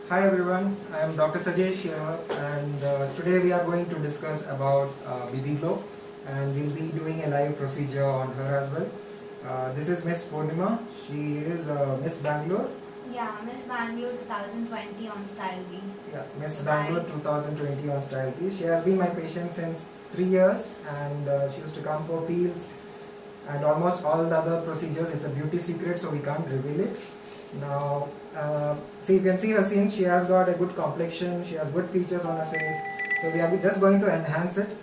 Hi everyone, I am Dr. Sajesh here, and today we are going to discuss about BB Glow, and we'll be doing a live procedure on her as well. This is Miss Purnima. She is Miss Bangalore. Yeah, Miss Bangalore 2020 on Style B. Yeah, Miss Bangalore 2020 on Style B. She has been my patient since 3 years, and she used to come for peels and almost all the other procedures. It's a beauty secret, so we can't reveal it. Now, so you can see her skin. She has got a good complexion. She has good features on her face. So we are just going to enhance it.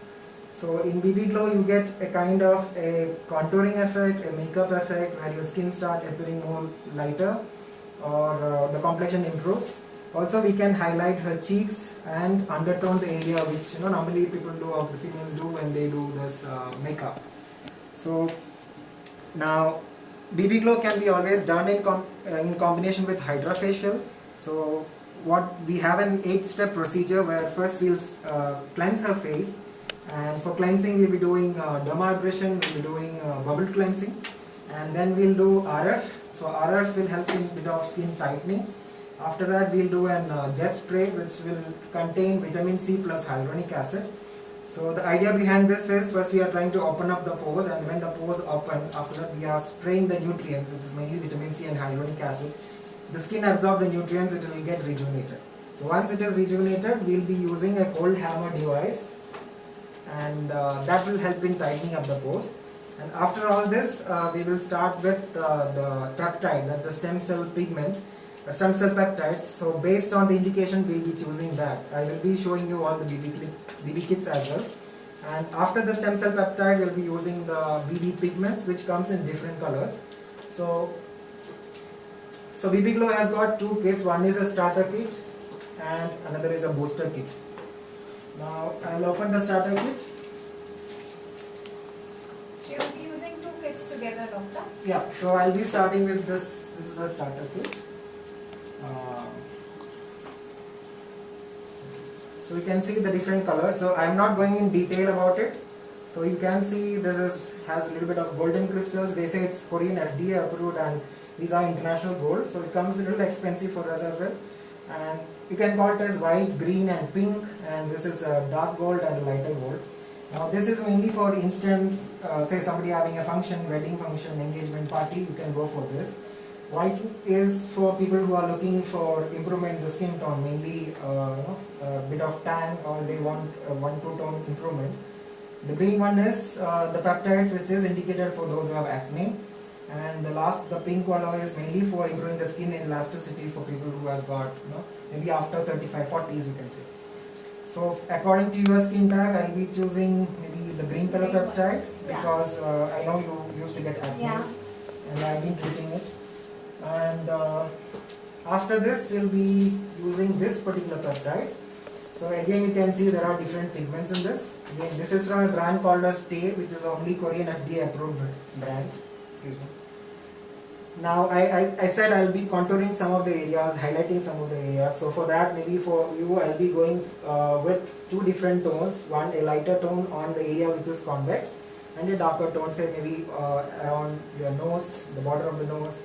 So in BB Glow, you get a kind of a contouring effect, a makeup effect, where your skin starts appearing more lighter, or the complexion improves. Also, we can highlight her cheeks and undertone the area which normally people do, or the females do when they do this makeup. So now, BB Glow can be always done in combination with HydraFacial. So what we have an 8-step procedure where first we'll cleanse her face, and for cleansing we'll be doing dermabrasion, we'll be doing bubble cleansing, and then we'll do RF. So RF will help in bit of skin tightening. After that we'll do an jet spray which will contain vitamin C plus hyaluronic acid. So the idea behind this is, first we are trying to open up the pores, and when the pores open, after that we are spraying the nutrients, which is mainly vitamin C and hyaluronic acid. The skin absorbs the nutrients, it will get rejuvenated. So once it is rejuvenated, we will be using a cold hammer device, and that will help in tightening up the pores. And after all this, we will start with the peptide, that's the stem cell pigments, stem cell peptides. So based on the indication, we will be choosing that. I will be showing you all the BB kits as well. And after the stem cell peptide, we will be using the BB pigments, which comes in different colors. So BB Glow has got 2 kits. One is a starter kit and another is a booster kit. Now I will open the starter kit. She will be using 2 kits together, doctor? Yeah, so I will be starting with this. This is a starter kit. So you can see the different colors. So I am not going in detail about it. So you can see this has a little bit of golden crystals. They say it's Korean FDA approved, and these are international gold. So it comes a little expensive for us as well. And you can call it as white, green and pink. And this is a dark gold and lighter gold. Now this is mainly for instant, say somebody having a function, wedding function, engagement party, you can go for this. White is for people who are looking for improvement in the skin tone, mainly a bit of tan, or they want a 1-2 tone improvement. The green one is the peptides, which is indicated for those who have acne. And the pink one is mainly for improving the skin elasticity for people who has got, maybe after 35, 40s you can say. So according to your skin type, I'll be choosing maybe the green color peptide, because I know you used to get acne, and I've been treating it. And after this we'll be using this particular peptide. So again you can see there are different pigments in this. Again, this is from a brand called as Stay, which is only Korean FDA approved brand. Excuse me. Now I said I'll be contouring some of the areas, highlighting some of the areas. So for that, maybe for you I'll be going with 2 different tones. One, a lighter tone on the area which is convex, and a darker tone, say maybe around your nose, the border of the nose.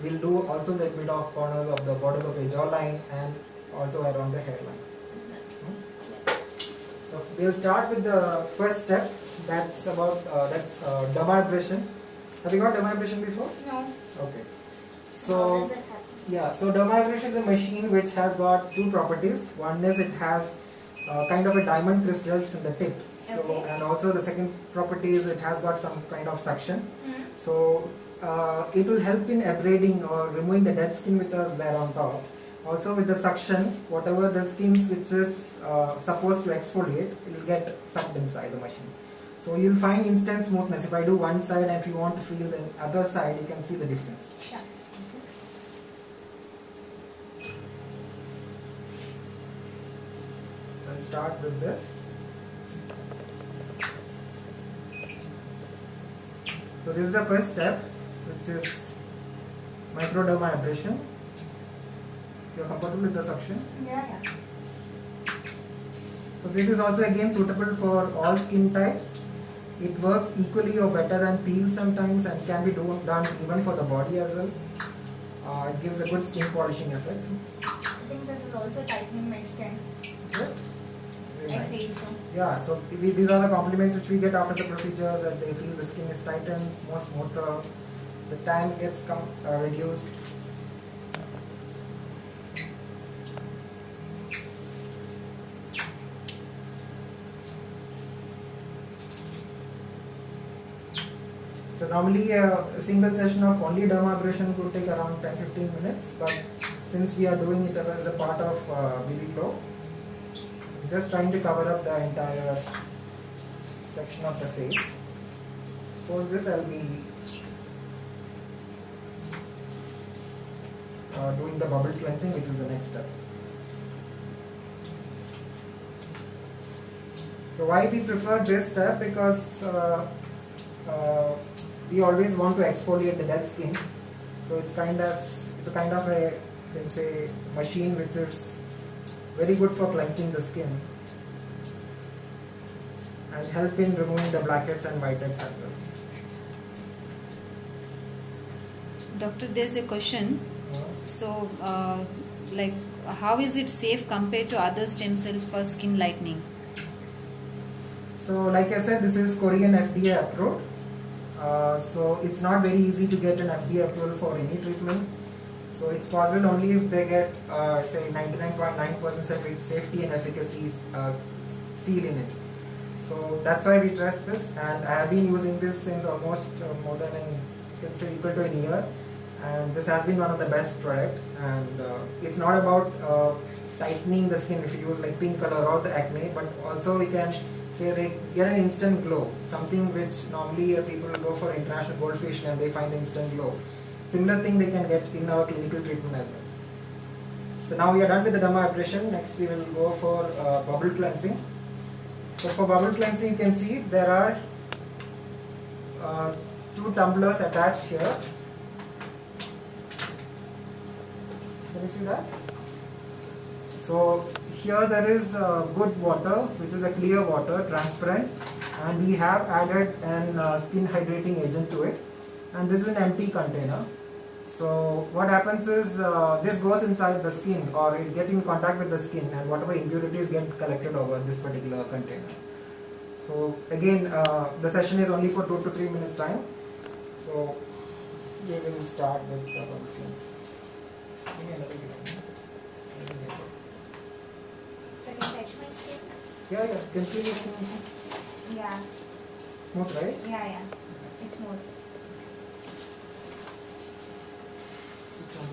We'll do also the bit of corners of the borders of your jawline, and also around the hairline. So we'll start with the first step. That's about dermabrasion. Have you got dermabrasion before? No. Okay. So so dermabrasion is a machine which has got 2 properties. One is it has kind of a diamond crystals in the tip. So and also the second property is it has got some kind of suction. So it will help in abrading or removing the dead skin which was there on top. Also with the suction, whatever the skins which is supposed to exfoliate, it will get sucked inside the machine. So you will find instant smoothness. If I do one side, and if you want to feel the other side, you can see the difference. Sure. I'll start with this. So this is the first step, which is microdermabrasion. You're comfortable with the suction? Yeah. So this is also again suitable for all skin types. It works equally or better than peel sometimes, and can be done even for the body as well. It gives a good skin polishing effect. think this is also tightening my skin. Good. Very I nice. feel so. Yeah, so these are the compliments which we get after the procedures, that they feel the skin is tightened, it's more smoother, the tan gets reduced. So normally a single session of only dermabrasion could take around 10-15 minutes, but since we are doing it as a part of BB Glow, just trying to cover up the entire section of the face. For this I'll be doing the bubble cleansing, which is the next step. So why we prefer this step? Because we always want to exfoliate the dead skin. So it's a kind of a, you can say, machine which is very good for cleansing the skin and help in removing the blackheads and whiteheads as well. Doctor, there's a question. So, like, how is it safe compared to other stem cells for skin lightening? So, like I said, this is Korean FDA approved. So it's not very easy to get an FDA approval for any treatment. So it's possible only if they get say 99.9% safety and efficacy seal in it. So that's why we trust this, and I have been using this since almost more than equal to a year, and this has been one of the best product. And it's not about tightening the skin if you use like pink color or the acne, but also we can say they get an instant glow, something which normally people go for international gold facial and they find instant glow. Similar thing they can get in our clinical treatment as well. So now we are done with the dermabrasion. Next we will go for bubble cleansing. So for bubble cleansing, you can see there are 2 tumblers attached here. Can you see that? So here there is good water, which is a clear water, transparent, and we have added an skin hydrating agent to it, and this is an empty container. So what happens is this goes inside the skin, or it get in contact with the skin, and whatever impurities get collected over this particular container. So again, the session is only for 2 to 3 minutes time. So we will start with the bubble cleanse. Give me another gift. So I can touch my skin? Yeah, can feel your skin also? Yeah. Smooth, right? Yeah. It's smooth. Switch on.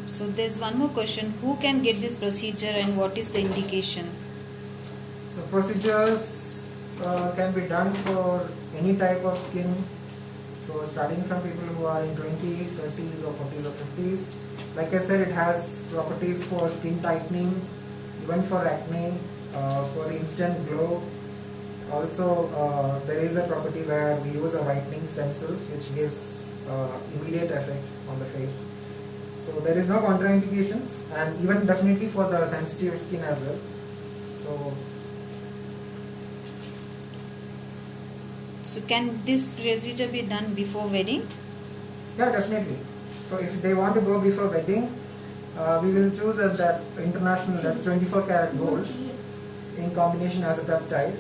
So there's one more question. Who can get this procedure and what is the indication? So procedures can be done for any type of skin. So starting from people who are in 20s, 30s or 40s or 50s. Like I said, it has properties for skin tightening, even for acne, for instant glow. Also, there is a property where we use a whitening stem cells which gives immediate effect on the face. So there is no contraindications, and even definitely for the sensitive skin as well. So can this procedure be done before wedding? Yeah, definitely. So if they want to go before wedding, we will choose that international, that's 24 karat gold in combination as a peptide.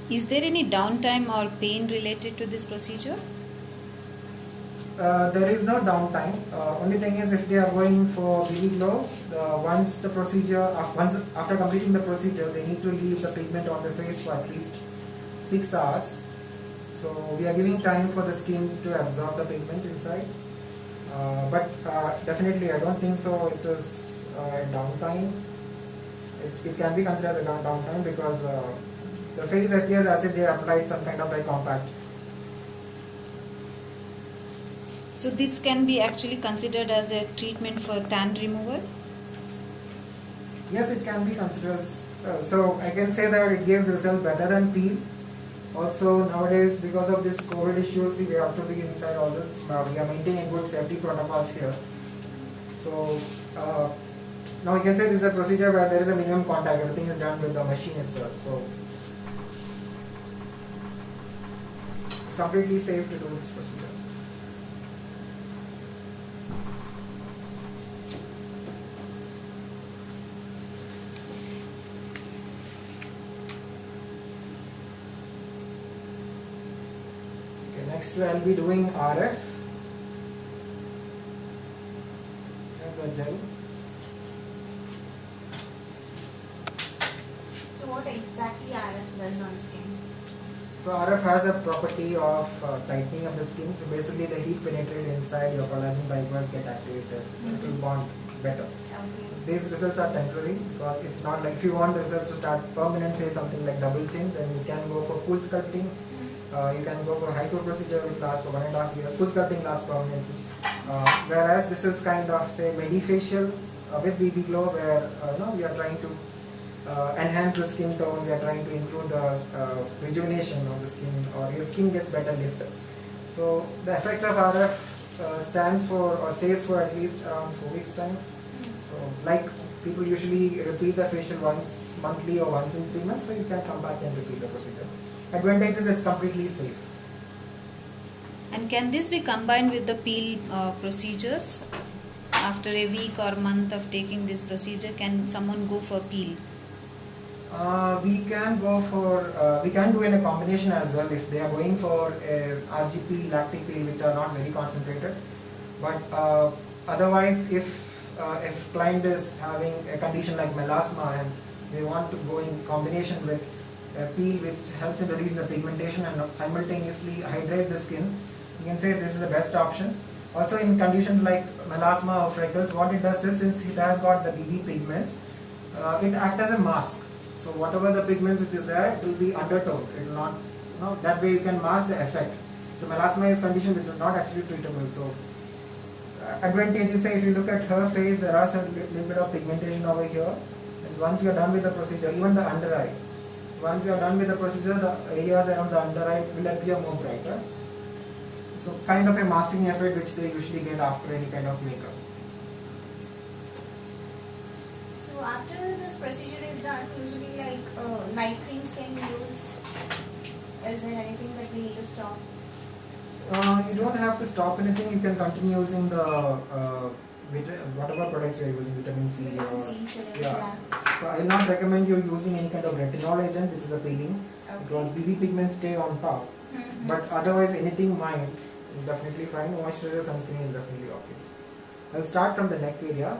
Is there any downtime or pain related to this procedure? There is no downtime. Only thing is, if they are going for BB Glow, once after completing the procedure, they need to leave the pigment on the face for at least 6 hours. So we are giving time for the skin to absorb the pigment inside. But definitely, I don't think so. It is a downtime. It can be considered as a downtime because the face appears as if they applied some kind of a compact. So this can be actually considered as a treatment for tan removal? Yes, it can be considered. So I can say that it gives result better than peel. Also nowadays, because of this COVID issues, we have to be inside all this. We are maintaining good safety protocols here. So now you can say this is a procedure where there is a minimum contact. Everything is done with the machine itself. So it's completely safe to do this procedure. Next I'll be doing RF and the gel. So what exactly RF does on skin? So RF has a property of tightening of the skin. So basically the heat penetrate inside your collagen fibers get activated. It will bond better. Okay. These results are temporary because it's not like if you want results to start permanent, say something like double chin, then you can go for full sculpting. You can go for hypo procedure which lasts for 1.5 years. Full sculpting lasts permanently. Whereas this is kind of say medifacial with BB Glow, where we are trying to enhance the skin tone. We are trying to improve the rejuvenation of the skin, or your skin gets better lift. So the effect of RF stands for or stays for at least around 4 weeks time. So like people usually repeat the facial once monthly or once in 3 months, so you can come back and repeat the procedure. Advantage is it's completely safe. And can this be combined with the peel procedures? After a week or month of taking this procedure, can someone go for peel? We can go for, we can do in a combination as well if they are going for a RGP, lactic peel, which are not very concentrated. But otherwise, if client is having a condition like melasma and they want to go in combination with a peel which helps in releasing the pigmentation and simultaneously hydrate the skin, you can say this is the best option. Also in conditions like melasma or freckles, what it does is, since it has got the BB pigments, it acts as a mask. So whatever the pigments which is there, it will be undertoned. It will not, that way you can mask the effect. So melasma is a condition which is not actually treatable. So advantage is, say if you look at her face, there are some little bit of pigmentation over here. And once you are done with the procedure, even the under eye, once you are done with the procedure, the areas around the under eye will appear more brighter. So kind of a masking effect which they usually get after any kind of makeup. So after this procedure is done, usually like night creams can be used. Is there anything that we need to stop? You don't have to stop anything. You can continue using the whatever products you are using, vitamin C. Vitamin C, serums, yeah. So I will not recommend you using any kind of retinol agent, which is a peeling, because BB pigments stay on top. But otherwise, anything mild is definitely fine. Moisturizer, sunscreen is definitely okay. I'll start from the neck area.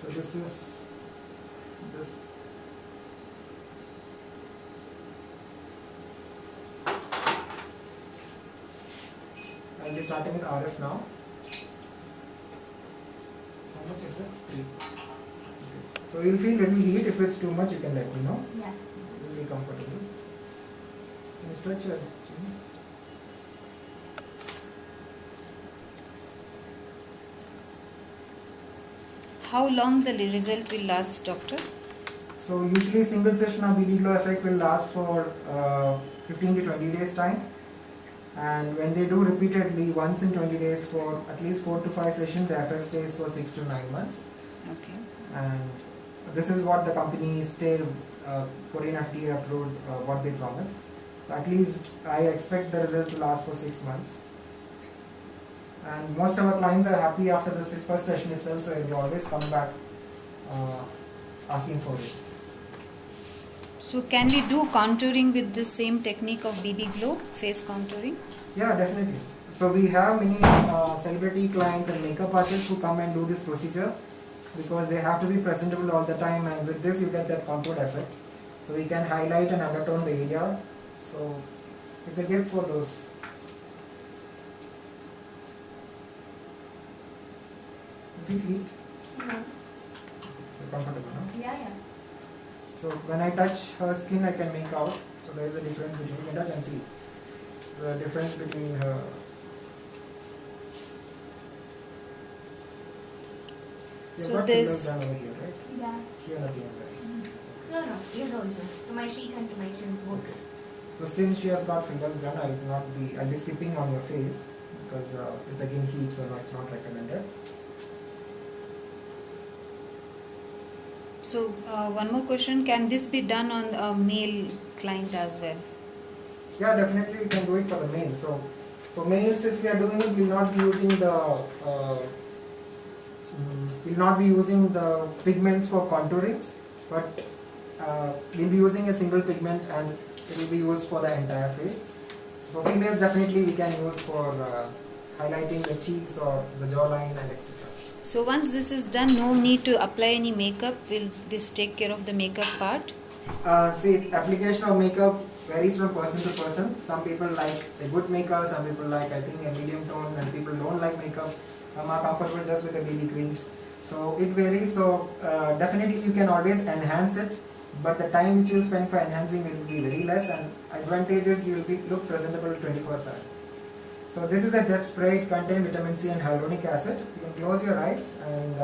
So this is this. I'll be starting with RF now. How much is it? 3. Okay. So you'll feel little heat. If it's too much, you can let me know. Yeah. You'll be comfortable. Can you stretch your chin? How long the result will last, doctor? So usually single session of BB Glow effect will last for 15 to 20 days time. And when they do repeatedly once in 20 days for at least 4 to 5 sessions, the effect stays for 6 to 9 months. Okay. And this is what the companies stay Korean FDA approved, what they promise. So at least I expect the result to last for 6 months. And most of our clients are happy after the first session itself, so they always come back asking for it. So can we do contouring with the same technique of BB Glow, face contouring? Yeah, definitely. So we have many celebrity clients and makeup artists who come and do this procedure because they have to be presentable all the time, and with this you get that contoured effect. So we can highlight and undertone the area. So it's a gift for those. You feel heat? No. You're comfortable, no? Yeah, yeah. So when I touch her skin, I can make out. So there is a difference between, you can touch and see the difference between her. You've So got fillers done over here, right? Yeah. Here nothing is there. No, here also. To my cheek and to my chin both. So since she has got fillers done, I'll be skipping on your face because it's again heat, so it's not recommended. So one more question: can this be done on a male client as well? Yeah, definitely we can do it for the male. So for males, if we are doing it, we'll not be using the pigments for contouring, but we'll be using a single pigment and it will be used for the entire face. For females, definitely we can use for highlighting the cheeks or the jawline and etc. So once this is done, no need to apply any makeup. Will this take care of the makeup part? See, application of makeup varies from person to person. Some people like a good makeup, some people like I think a medium tone, and people don't like makeup. Some are comfortable just with the BB creams. So it varies. So definitely you can always enhance it, but the time which you will spend for enhancing will be very less, and advantages you will look presentable 24/7. So this is a jet spray. It contains vitamin C and hyaluronic acid. You can close your eyes, and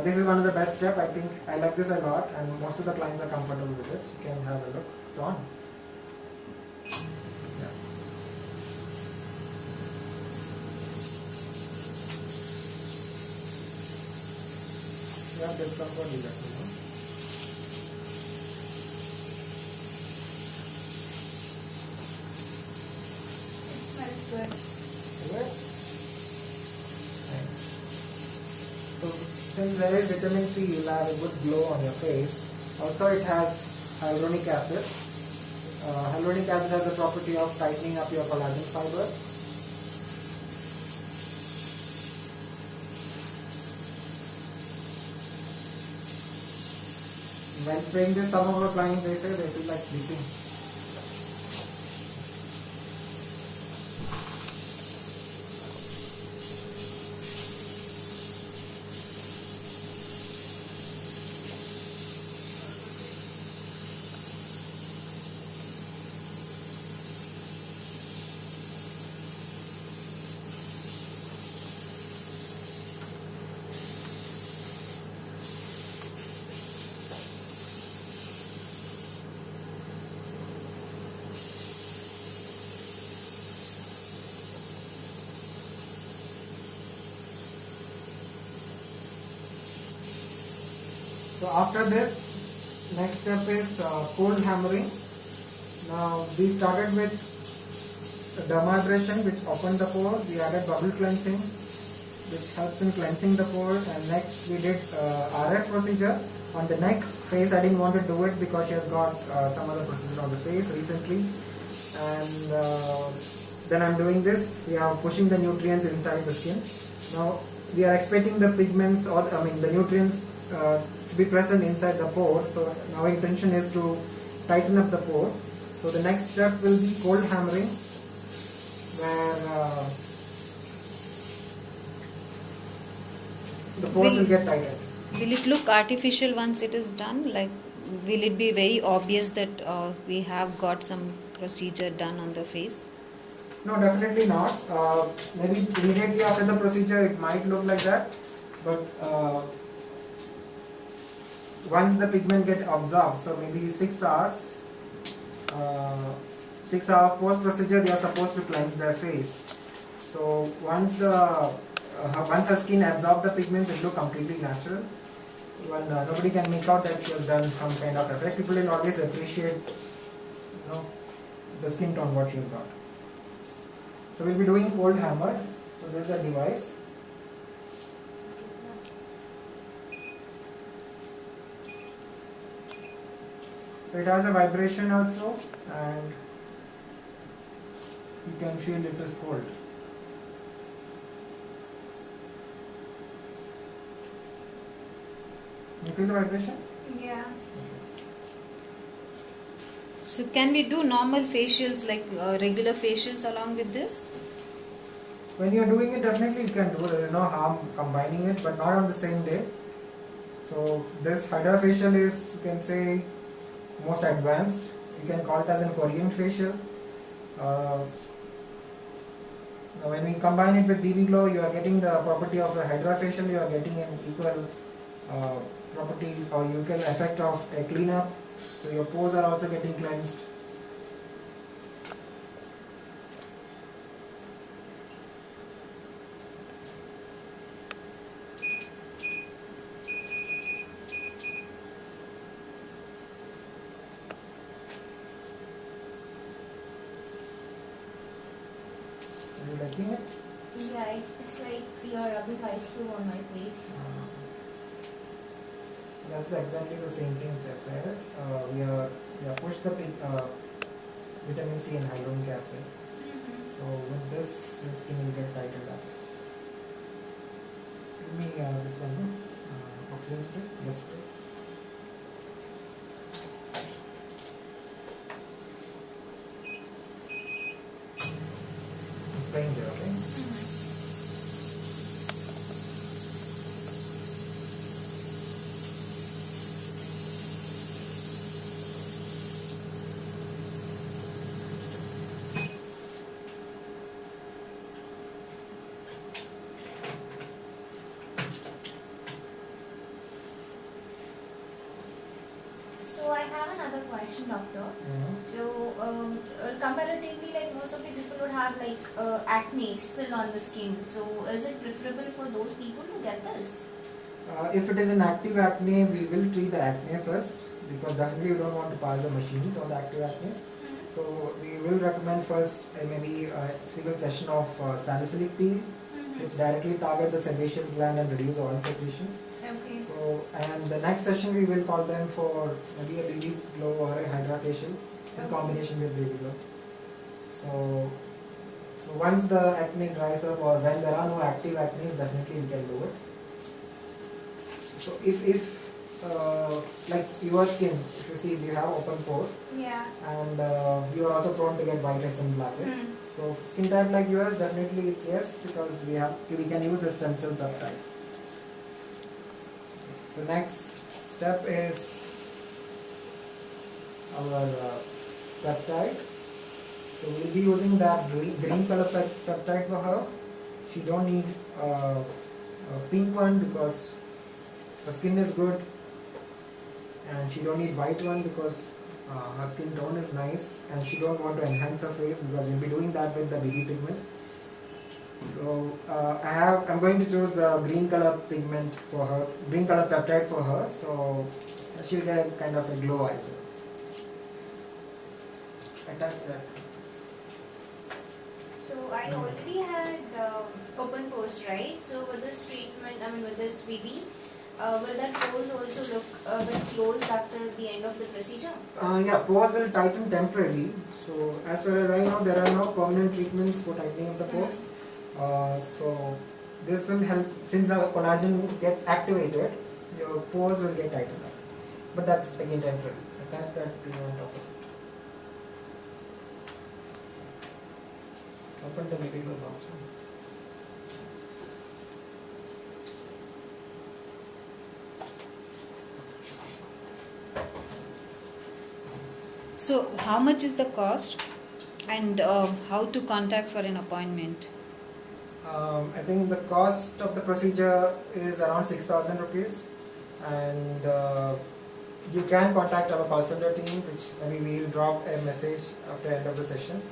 this is one of the best steps. I think I like this a lot, and most of the clients are comfortable with it. You can have a look. It's on. Yeah. Yeah, discomfort you let me know. It smells good. Okay. So since there is vitamin C, you'll have a good glow on your face. Also, it has hyaluronic acid. Hyaluronic acid has the property of tightening up your collagen fiber. When spraying this, some of our clients they say they feel like sleeping. So after this, next step is cold hammering. Now we started with dermabrasion, which opened the pore. We added bubble cleansing, which helps in cleansing the pore. And next we did RF procedure on the neck. Face I didn't want to do it because she has got some other procedure on the face recently. And then I'm doing this. We are pushing the nutrients inside the skin. Now we are expecting the pigments or the nutrients to be present inside the pore. So our intention is to tighten up the pore. So the next step will be cold hammering, where the pores will get tightened. Will it look artificial once it is done? Like, will it be very obvious that we have got some procedure done on the face? No, definitely not. Maybe immediately after the procedure it might look like that, but once the pigment get absorbed, so maybe 6 hours, 6 hour post procedure, they are supposed to cleanse their face. So once her skin absorbs the pigments, it looks completely natural. Even nobody can make out that she has done some kind of effect. People will always appreciate, the skin tone what she has got. So we'll be doing cold hammer. So this is a device. So it has a vibration also, and you can feel it is cold. You feel the vibration? Yeah. So can we do normal facials, like regular facials along with this? When you are doing it, definitely you can do. There is no harm combining it, but not on the same day. So this Hydra facial is, you can say, most advanced. You can call it as a Korean facial. Now when we combine it with BB Glow, you are getting the property of a HydraFacial, you are getting an equal properties or equal effect of a cleanup. So your pores are also getting cleansed. Are you liking it? Yeah, it's like you're rubbing ice cube on my face. That's exactly the same thing which I said. We are pushed the vitamin C and hyaluronic acid. So with this, your skin will get tightened up. Give me this one, no? Oxygen spray. Let's spray. I'm spraying there, okay? So I have another question, doctor. So comparatively, like most of the people would have like acne still on the skin. So is it preferable for those people to get this? If it is an active acne, we will treat the acne first because definitely we don't want to pass the machines on the active acne. So we will recommend first maybe a single session of salicylic peel, which directly target the sebaceous gland and reduce oil secretions. Okay. So, and the next session we will call them for maybe a BB Glow or a HydraFacial in combination with BB Glow. So once the acne dries up or when there are no active acne, definitely we can do it. So if like your skin, if you see you have open pores, Yeah. and you are also prone to get whiteheads and blackheads. So skin type like yours, definitely it's yes, because we can use the stem cell peptides. So next step is our peptide. So we'll be using that green color peptide for her. She don't need a pink one because her skin is good, and she don't need white one because her skin tone is nice, and she don't want to enhance her face because we'll be doing that with the BB pigment. So I'm going to choose the green color pigment for her, green color peptide for her, so she'll get kind of a glow as well. Attach that. So I already had open pores, right? So with this treatment, with this BB, will that pores also look a bit closed after the end of the procedure? Yeah, pores will tighten temporarily. So as far as I know, there are no permanent treatments for tightening of the pores. So this will help, since the collagen gets activated, your pores will get tightened up. But that's again temporary. Attach that to on top of it. Open the material box. So, how much is the cost, and how to contact for an appointment? I think the cost of the procedure is around 6,000 rupees, and you can contact our call center team, which maybe we will drop a message after the end of the session.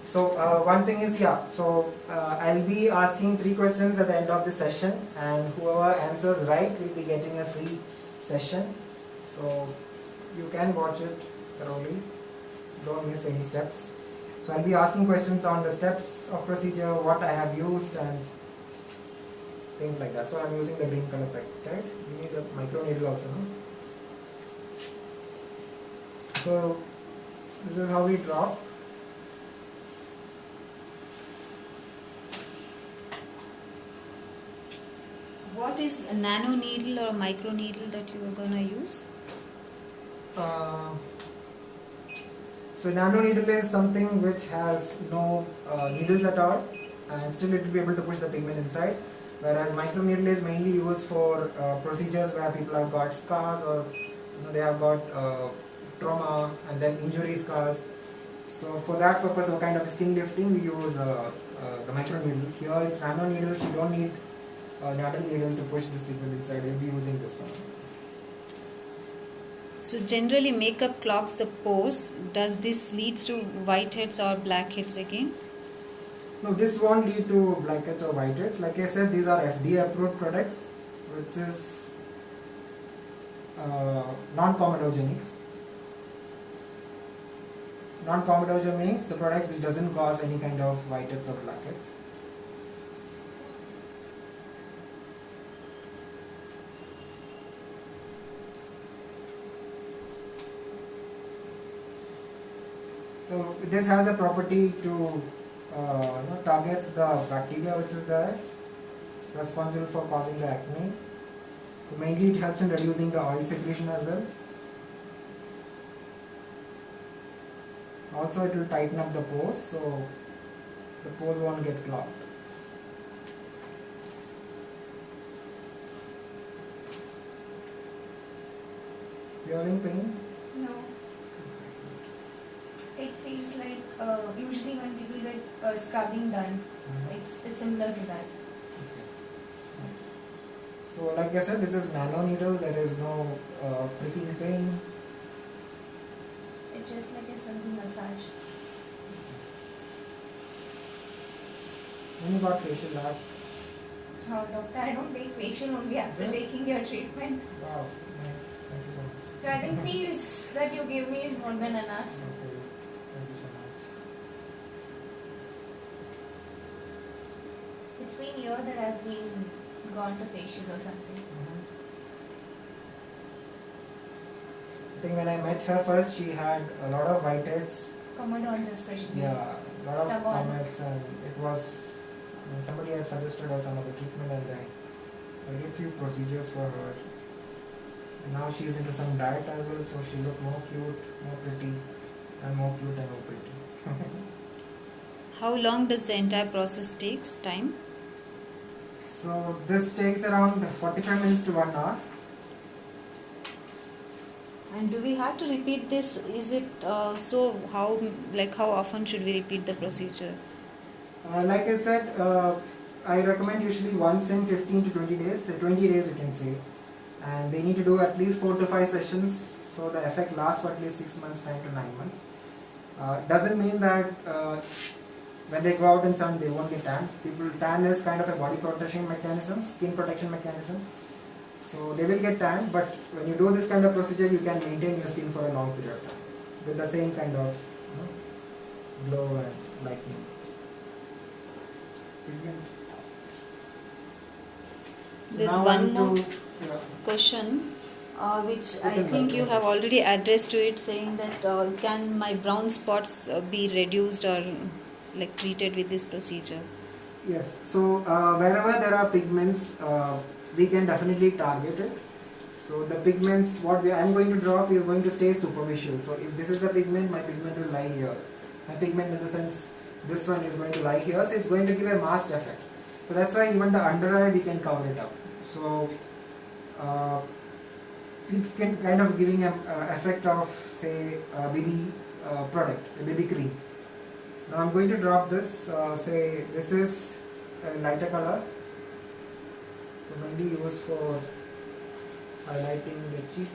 So one thing is, I'll be asking 3 questions at the end of the session, and whoever answers right will be getting a free session. So you can watch it thoroughly, don't miss any steps. So I'll be asking questions on the steps of procedure, what I have used, and things like that. So I'm using the green color peptide. You need a micro needle also, no? So this is how we drop. What is a nano needle or a micro needle that you are gonna use? So nano needle is something which has no needles at all, and still it will be able to push the pigment inside. Whereas micro needle is mainly used for procedures where people have got scars, or they have got trauma and then injury scars. So for that purpose, what kind of skin lifting, we use the micro needle. Here it's nano needle. You don't need a nano needle to push this pigment inside. We'll be using this one. So generally makeup clogs the pores. Does this leads to whiteheads or blackheads again? No, this won't lead to blackheads or whiteheads. Like I said, these are FDA approved products, which is non-comedogenic. Non-comedogenic means the product which doesn't cause any kind of whiteheads or blackheads. So this has a property to targets the bacteria which is there, responsible for causing the acne. So mainly it helps in reducing the oil secretion as well. Also it will tighten up the pores, so the pores won't get clogged. You having pain? No. It feels like usually when people get scrubbing done, it's similar to that. So like I said, this is nano needle, there is no pricking pain. It's just like a simple massage. When you got facial last? Oh, doctor, I don't take facial only after taking your treatment. Wow, nice. Thank you so much. So I think peels that you give me is more than enough. Okay, thank you so much. It's been a year that I've been gone to facial or something. I think when I met her first, she had a lot of whiteheads. Comedons especially. Yeah, a lot of Stubborn. comments, and it was somebody had suggested her some other treatment, and then I did few procedures for her. And now she's into some diet as well, so she looked more cute, more pretty, and more cute and more pretty. How long does the entire process takes time? So this takes around 45 minutes to 1 hour. And do we have to repeat this? Is it so? How often should we repeat the procedure? Like I said, I recommend usually once in 15 to 20 days. 20 days you can say, and they need to do at least 4 to 5 sessions, so the effect lasts for at least 6 months, 9 to 9 months. Doesn't mean that when they go out in sun they won't get tan. People tan is kind of a body protection mechanism, skin protection mechanism. So they will get tan, but when you do this kind of procedure, you can maintain your skin for a long period of time with the same kind of glow and lightening. There's Now one I'm more to- question, which You I can think go you ahead. have already addressed to it, saying that can my brown spots be reduced or like treated with this procedure? Yes, so wherever there are pigments, we can definitely target it. So the pigments, I'm going to drop is going to stay superficial. So if this is the pigment, my pigment will lie here. My pigment in the sense, this one is going to lie here, so it's going to give a masked effect. So that's why even the under eye we can cover it up. So it can kind of giving an effect of say a BB product, a BB cream. Now I'm going to drop this, say this is a lighter color, so maybe used for highlighting the cheek.